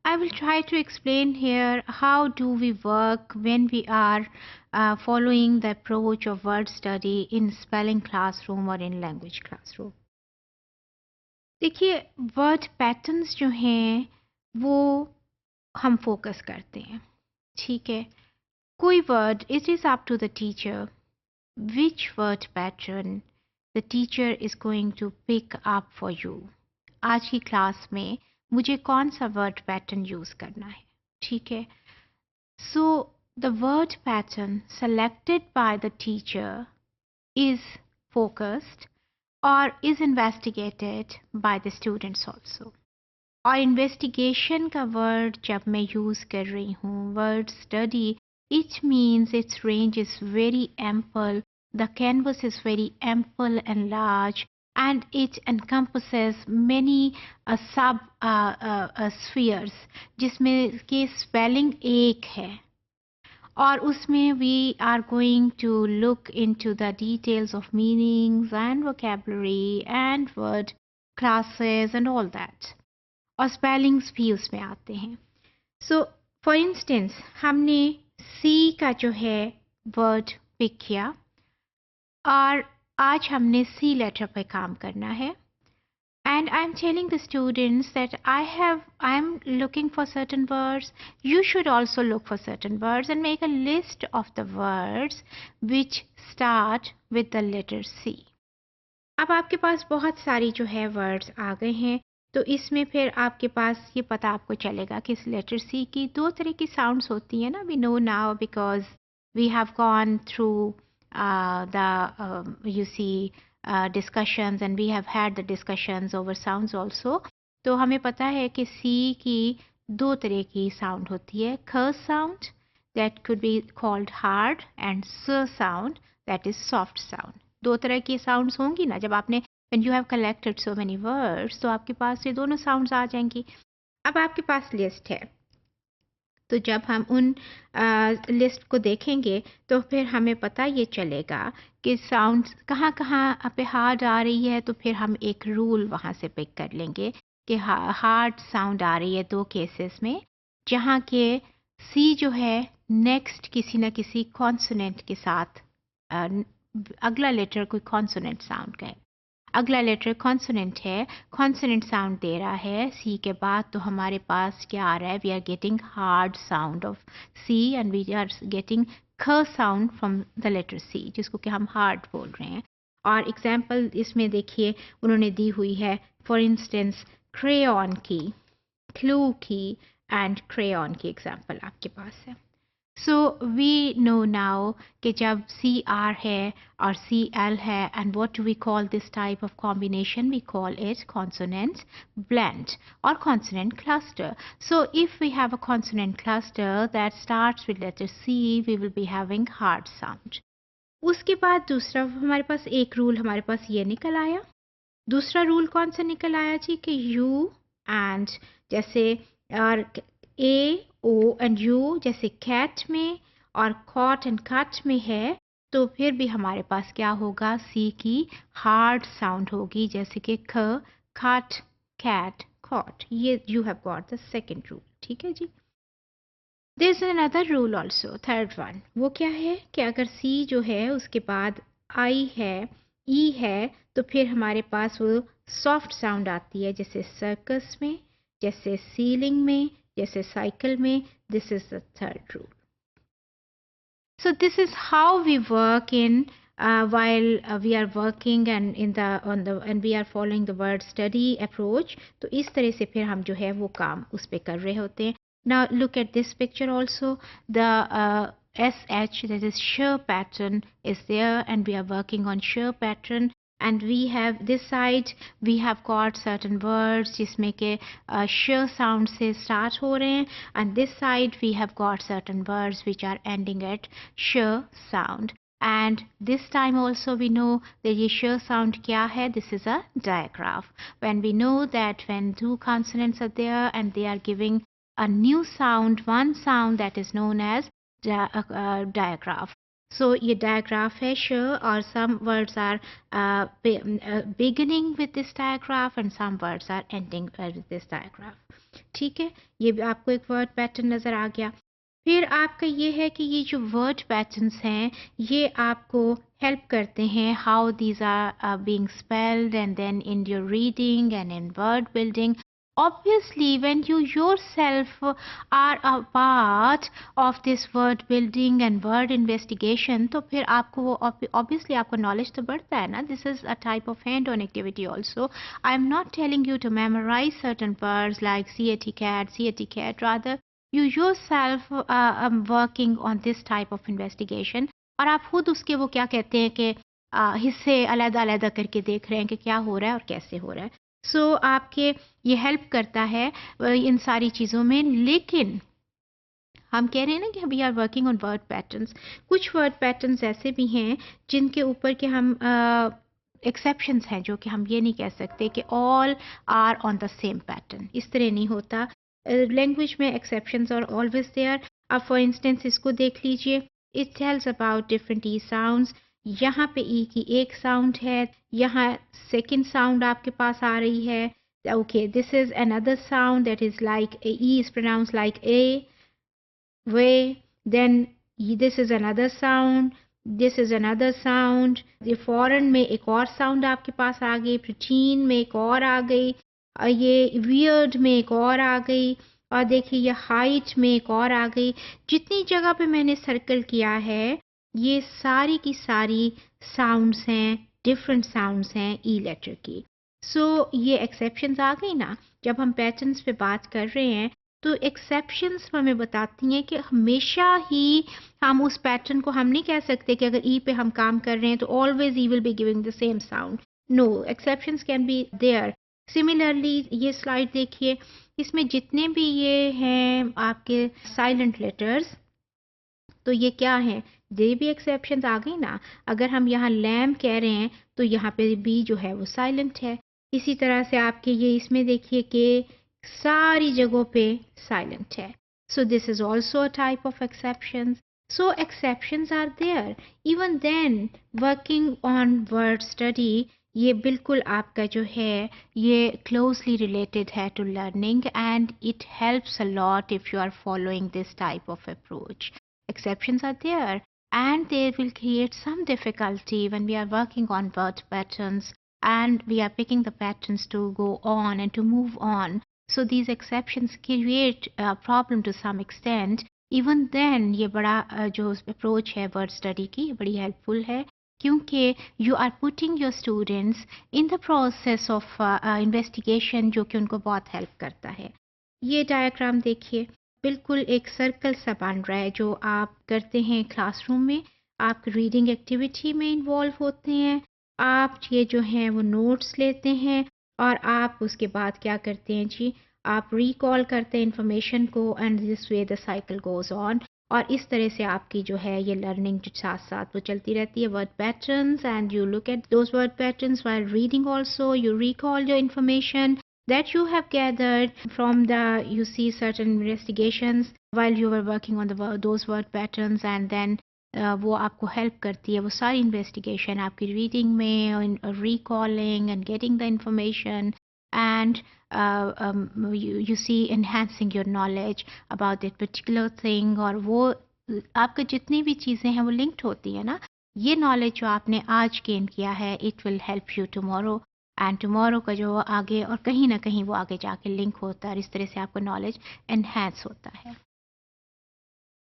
I will try to explain here how do we work when we are following the approach of word study in spelling classroom or in language classroom. देखिए word patterns जो हैं वो हम focus करते हैं, ठीक है. कोई word it is up to the teacher which word pattern the teacher is going to pick up for you. आज की क्लास में मुझे कौन सा वर्ड पैटर्न यूज़ करना है, ठीक है. So the word pattern selected by the teacher is focused or is investigated by the students also. और इन्वेस्टिगेशन का वर्ड जब मैं यूज़ कर रही हूँ, word study, it means its range is very ample, the canvas is very ample and large, and it encompasses many spheres जिसमें कि spelling एक है और उसमें we are going to look into the details of meanings and vocabulary and word classes and all that. और spellings भी उसमें आते हैं. सो फॉर इंस्टेंस हमने सी का जो है वर्ड पिक किया और आज हमने सी लेटर पे काम करना है. And I am telling the students that I am looking for certain words. You should also look for certain words and make a list of the words which start with the letter C. अब आपके पास बहुत सारी जो है words आ गए हैं, तो इसमें फिर आपके पास ये पता आपको चलेगा कि इस लेटर सी की दो तरह की साउंड्स होती हैं ना. We know now because we have gone through the you see discussions and we have had the discussions over sounds also. तो हमें पता है कि सी की दो तरह की साउंड होती है. ख sound that could be called hard and स sound that is soft sound. दो तरह की साउंड्स होंगी ना जब आपने when you have collected so many words, तो आपके पास ये दोनों साउंड्स आ जाएंगी. अब आपके पास लिस्ट है, तो जब हम उन लिस्ट को देखेंगे तो फिर हमें पता ये चलेगा कि साउंड्स कहाँ कहाँ पे हार्ड आ रही है. तो फिर हम एक रूल वहाँ से पिक कर लेंगे कि हार्ड साउंड आ रही है दो केसेस में, जहाँ के सी जो है नेक्स्ट किसी न किसी कॉन्सोनेंट के साथ अगला लेटर कोई कॉन्सोनेंट साउंड का है. अगला लेटर कॉन्सोनेंट है, कॉन्सोनेंट साउंड दे रहा है सी के बाद. तो हमारे पास क्या आ रहा है, we are getting hard sound of C and we are getting ख sound from the letter C, जिसको कि हम हार्ड बोल रहे हैं. और एग्जाम्पल इसमें देखिए उन्होंने दी हुई है, फॉर इंस्टेंस क्रेयॉन की, क्लू की एंड क्रेयॉन की एग्जाम्पल आपके पास है. So we know now कि जब CR है और CL है, and what do we call this type of combination? We call it consonant blend or consonant cluster. So if we have a consonant cluster that starts with letter C, we will be having hard sound. उसके बाद दूसरा हमारे पास एक rule हमारे पास ये निकल आया. दूसरा रूल कौन सा निकल आया जी कि U and जैसे और ए ओ एंड यू जैसे कैट में और कॉट एंड कट में है, तो फिर भी हमारे पास क्या होगा, सी की हार्ड साउंड होगी जैसे कि ख, खट, कैट, कॉट. ये you have got the second rule. ठीक है जी. There is another rule also, third one. वो क्या है कि अगर सी जो है उसके बाद आई है, ई है, तो फिर हमारे पास वो सॉफ्ट साउंड आती है जैसे सर्कस में, जैसे सीलिंग में, जैसे साइकिल में. This is the third rule. So this is how we work in while we are working and and we are following the word study approach. तो इस तरह से फिर हम जो है वो काम उस पे कर रहे होते हैं. Now look at this picture also. The SH, that is sh pattern, is there, and we are working on sh pattern. And we have this side, we have got certain words जिसमें के sh sound से start हो रहे हैं, and this side we have got certain words which are ending at sh sound. And this time also we know that ये sh sound क्या है. This is a digraph. When we know that when two consonants are there and they are giving a new sound, one sound, that is known as digraph. सो ये digraph है श और some words are beginning with this digraph and some words are ending with this digraph. ठीक है, ये भी आपको एक वर्ड पैटर्न नज़र आ गया। फिर आपका ये है कि ये जो वर्ड पैटर्न्स हैं ये आपको हेल्प करते हैं how these are being spelled and then in your reading and in word building. Obviously, when you yourself are a part of this word building and word investigation, तो फिर आपको वो obviously आपको knowledge तो बढ़ता है ना. This is a type of hand-on activity also. I'm not telling you to memorize certain words like cat, cat. Rather, you yourself working on this type of investigation. और आप खुद उसके वो क्या कहते हैं कि हिस्से अलग-अलग करके देख रहे हैं कि क्या हो रहा है और कैसे हो रहा है. सो आपके ये हेल्प करता है इन सारी चीज़ों में. लेकिन हम कह रहे हैं ना कि we are working on word patterns. कुछ वर्ड पैटर्न्स ऐसे भी हैं जिनके ऊपर के हम एक्सेप्शंस हैं, जो कि हम ये नहीं कह सकते कि all are on the same pattern. इस तरह नहीं होता. लैंग्वेज में एक्सेप्शंस आर ऑलवेज देयर. अब फॉर इंस्टेंस इसको देख लीजिए. It tells about different E sounds. यहाँ पे ई की एक साउंड है, यहाँ सेकंड साउंड आपके पास आ रही है. Okay, this is another sound that is like E is pronounce like A way. Then this is another sound, this is another sound. ये फॉरेन में एक और साउंड आपके पास आ गई, प्रोटीन में एक और आ गई, ये वियर्ड में एक और आ गई, और देखिए ये हाइट में एक और आ गई. जितनी जगह पे मैंने सर्कल किया है ये सारी की सारी साउंड्स हैं, डिफरेंट साउंड्स हैं ई लेटर की. सो ये एक्सेप्शंस आ गई ना. जब हम पैटर्न्स पे बात कर रहे हैं तो एक्सेप्शंस हमें बताती हैं कि हमेशा ही हम उस पैटर्न को हम नहीं कह सकते कि अगर ई पे हम काम कर रहे हैं तो always E will be giving the same sound. No, exceptions can be there. Similarly ये स्लाइड देखिए, इसमें जितने भी ये हैं आपके साइलेंट लेटर्स, तो ये क्या है, ये भी एक्सेप्शंस आ गई ना. अगर हम यहाँ लैम्प कह रहे हैं तो यहाँ पे बी जो है वो साइलेंट है. इसी तरह से आपके ये इसमें देखिए कि सारी जगहों पे साइलेंट है. So this is also a type of exceptions. So exceptions are there. Even then working on word study ये बिल्कुल आपका जो है ये क्लोजली रिलेटेड है to learning and it helps a lot if you are following this type of approach. Exceptions are there and they will create some difficulty when we are working on word patterns and we are picking the patterns to go on and to move on. So these exceptions create a problem to some extent. Even then ये बड़ा जो approach है word study की ये बड़ी helpful है, क्योंकि you are putting your students in the process of investigation जो कि उनको बहुत help करता है. ये diagram देखिए, बिल्कुल एक सर्कल सा बन रहा है जो आप करते हैं क्लासरूम में. आप रीडिंग एक्टिविटी में इन्वॉल्व होते हैं, आप ये जो हैं वो नोट्स लेते हैं और आप उसके बाद क्या करते हैं जी, आप रिकॉल करते हैं इंफॉर्मेशन को and this way the cycle goes on. और इस तरह से आपकी जो है ये लर्निंग जो साथ साथ वो चलती रहती है. Word patterns and you look at those word patterns while reading also. You recall your information that you have gathered from the you see certain investigations while you were working on those word patterns and then वो आपको help करती है वो सारी investigation आपकी reading में, recalling and getting the information and you see enhancing your knowledge about that particular thing. और वो आपका जितनी भी चीज़ें हैं वो लिंक्ड होती है ना. ये नॉलेज जो आपने आज गेन किया है it will help you tomorrow and tomorrow का जो आगे और कहीं ना कहीं वो आगे जाके लिंक होता है और इस तरह से आपका नॉलेज एनहेंस होता है.